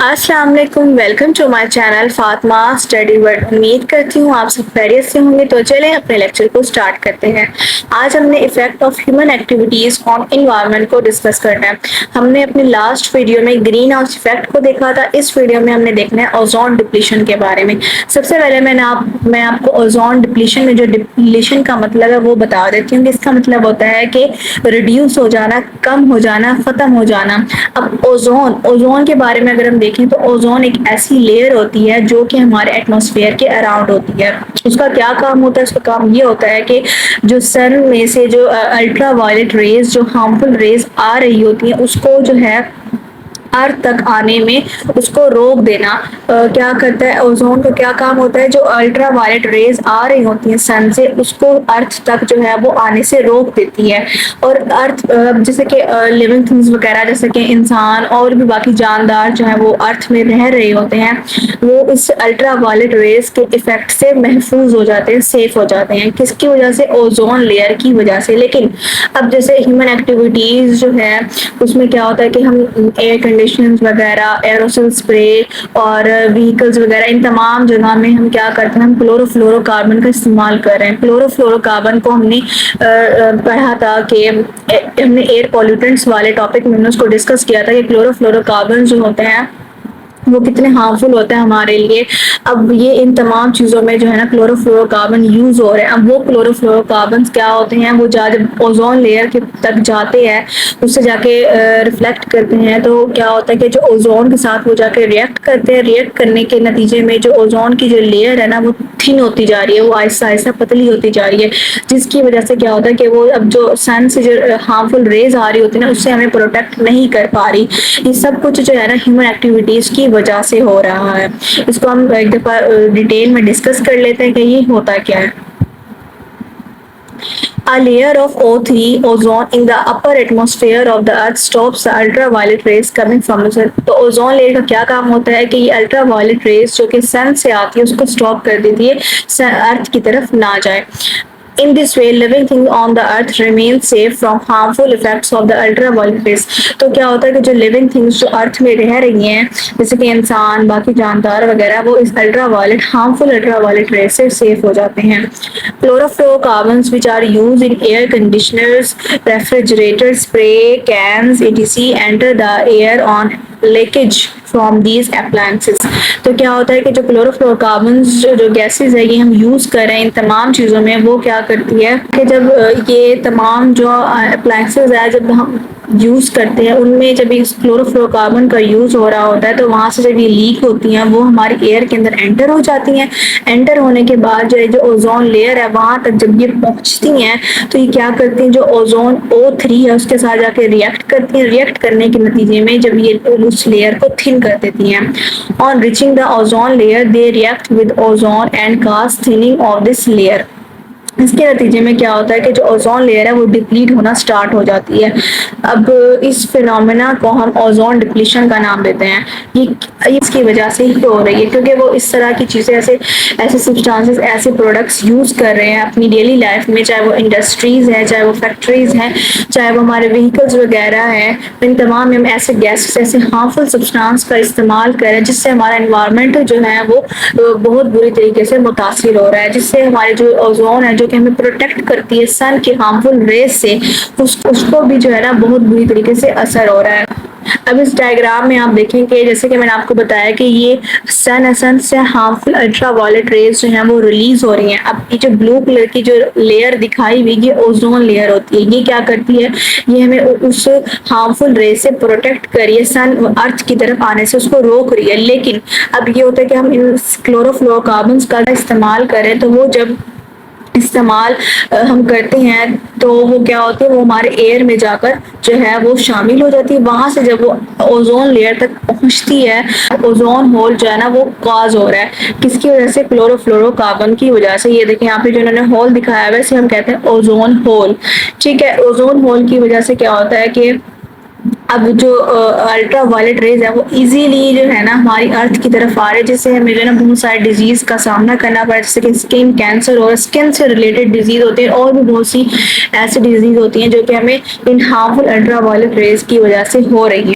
अस्सलाम वालेकुम, welcome to my channel Fatima study world. उम्मीद करती हूँ आप सब खैरियत से होंगे। तो चलें अपने लेक्चर को स्टार्ट करते हैं। आज हमने effect of human activities on environment को डिस्कस करना है। हमने अपनी लास्ट वीडियो में ग्रीन हाउस इफेक्ट को देखा था। इस वीडियो में हमने देखना है ओजोन डिप्लीशन के बारे में। सबसे पहले मैं आपको ओजोन डिप्लीशन में जो डिप्लीशन का मतलब है वो बता देती हूँ कि इसका मतलब होता है कि रिड्यूस हो जाना, कम हो जाना, खत्म हो जाना। अब ओजोन के बारे में अगर हम देखें तो ओजोन एक ऐसी लेयर होती है जो कि हमारे एटमॉस्फेयर के अराउंड होती है। उसका क्या काम होता है? उसका काम ये होता है कि जो सन में से जो अल्ट्रा वायलेट रेज, जो हार्मफुल रेज आ रही होती है, उसको जो है अर्थ तक आने में उसको रोक देना। क्या करता है ओजोन का? क्या काम होता है? जो अल्ट्रा वायलेट रेज आ रही होती हैं सन से, उसको अर्थ तक जो है वो आने से रोक देती है। और अर्थ जैसे कि लिविंग थिंग्स वगैरह, जैसे कि इंसान और भी बाकी जानदार जो है वो अर्थ में रह रहे होते हैं, वो इस अल्ट्रा वायलेट रेज के इफेक्ट से महफूज हो जाते हैं, सेफ हो जाते हैं। किसकी वजह से? ओजोन लेयर की वजह से। लेकिन अब जैसे ह्यूमन एक्टिविटीज जो है उसमें क्या होता है कि हम एयर कंडीशनर्स वगैरह, एरोसोल स्प्रे और व्हीकल्स वगैरह, इन तमाम जगह में हम क्या करते हैं? हम क्लोरोफ्लोरोकार्बन का इस्तेमाल कर रहे हैं। क्लोरोफ्लोरोकार्बन को हमने पढ़ा था कि हमने एयर पॉल्यूटेंट्स वाले टॉपिक में उसको डिस्कस किया था कि क्लोरोफ्लोरोकार्बन जो होते हैं वो कितने हार्मफुल होते हैं हमारे लिए। अब ये इन तमाम चीज़ों में जो है ना क्लोरोफ्लोरोकार्बन यूज हो रहे हैं। अब वो क्लोरोफ्लोरोकार्बन क्या होते हैं? वो जब ओजोन लेयर के तक जाते हैं, उससे जाके रिफ्लेक्ट करते हैं, तो क्या होता है कि जो ओजोन के साथ वो जाके रिएक्ट करते हैं। रिएक्ट करने के नतीजे में जो ओजोन की जो लेयर है ना वो थिन होती जा रही है, वो आहिस्ता आहिस्ता पतली होती जा रही है, जिसकी वजह से क्या होता है कि वो अब जो सन से जो हार्मफुल रेज आ रही होती है ना, उससे हमें प्रोटेक्ट नहीं कर पा रही। ये सब कुछ जो है ना ह्यूमन एक्टिविटीज की वजह से हो रहा है। इसको हम एक दफा डिटेल में डिस्कस कर लेते हैं कि ये होता क्या है। A layer of O3 ozone in the upper atmosphere of the earth stops the ultraviolet rays coming from the sun। तो ओजोन लेयर का क्या काम होता है कि ये अल्ट्रावायलेट रेज जो कि सन से आती है उसको स्टॉप कर देती है, अर्थ की तरफ ना जाए। In this way, living things on the earth remain safe from harmful effects of the ultraviolet rays। तो क्या होता है कि जो लिविंग थिंग्स जो अर्थ में रह रही हैं, जैसे कि इंसान, बाकी जानदार वगैरह, वो इस हार्मफुल अल्ट्रावायलेट रेज से सेफ हो जाते हैं। Chlorofluorocarbons which are used in air conditioners, refrigerators, spray cans, etc. enter the air on leakage from these appliances. तो क्या होता है कि जो क्लोरोफ्लोरोकार्बन्स जो गैसेस है ये हम यूज कर रहे हैं इन तमाम चीजों में, वो क्या करती है कि जब ये तमाम जो अप्लायंसेस है जब हम यूज करते हैं उनमें जब इस क्लोरोफ्लोरोकार्बन का यूज हो रहा होता है, तो वहां से जब ये लीक होती हैं वो हमारी एयर के अंदर एंटर हो जाती हैं। एंटर होने के बाद जो ओजोन लेयर है वहां तक जब ये पहुंचती हैं तो ये क्या करती हैं? जो ओजोन O3 है उसके साथ जाके रिएक्ट करती हैं। रिएक्ट करने के नतीजे में जब ये उस लेयर को थिन कर देती हैं। On reaching the ozone layer they react with ozone and cause thinning of this layer. इसके नतीजे में क्या होता है कि जो ओजोन लेयर है वो डिप्लीट होना स्टार्ट हो जाती है। अब इस फिनोमेना को हम ओजोन डिप्लीशन का नाम देते हैं। ये इसकी वजह से ही हो रही है क्योंकि वो इस तरह की चीज़ें, ऐसे ऐसे सब्सटेंसेस, ऐसे प्रोडक्ट्स यूज़ कर रहे हैं अपनी डेली लाइफ में, चाहे वो इंडस्ट्रीज़ हैं, चाहे वो फैक्ट्रीज़ हैं, चाहे वो हमारे व्हीकल्स वगैरह हैं। इन तमाम में हम ऐसे गैसेस, ऐसे हार्मफुल सब्सटेंस का इस्तेमाल कर रहे हैं जिससे हमारा एनवायरनमेंट जो है वो बहुत बुरी तरीके से मुतासिर हो रहा है, जिससे हमारे जो ओजोन है जो कि हमें प्रोटेक्ट करती है सन के हार्मफुल रेज से, उसको भी जो है ना बहुत बुरी तरीके से असर हो रहा है। अब इस डायग्राम में आप देखेंगे जैसे कि मैंने आपको बताया कि ये सन से हार्मफुल अल्ट्रावायलेट रेज जो हैं वो रिलीज हो रही हैं। अब ये जो ब्लू कलर की जो लेयर दिखाई हुई ये ओजोन लेयर होती है। ये क्या करती है? ये हमें उस हार्मफुल रेज से प्रोटेक्ट कर रही है, सन अर्थ की तरफ आने से उसको रोक रही है। लेकिन अब ये होता है कि हम इन क्लोरोफ्लोरोकार्बन का इस्तेमाल करें तो वो जब इस्तेमाल हम करते हैं तो वो क्या होती है? वो हमारे एयर में जाकर जो है वो शामिल हो जाती है। वहां से जब वो ओजोन लेयर तक पहुंचती है, ओजोन होल जो है ना वो कॉज हो रहा है। किसकी वजह से? क्लोरोफ्लोरोकार्बन की वजह से। ये देखिए यहाँ पे जो इन्होंने होल दिखाया है वैसे हम कहते हैं ओजोन होल। ठीक है, ओजोन होल की वजह से क्या होता है कि अब जो अल्ट्रा वायलेट रेज है वो इजीली जो है ना हमारी अर्थ की तरफ आ रहे हैं, जिससे हमें जो है ना बहुत सारे डिजीज का सामना करना पड़ा, जैसे कि स्किन कैंसर और स्किन से रिलेटेड डिजीज होते हैं, और भी बहुत सी ऐसी डिजीज होती हैं जो कि हमें इन हार्मफुल अल्ट्रा वायलेट रेज की वजह से हो रही है।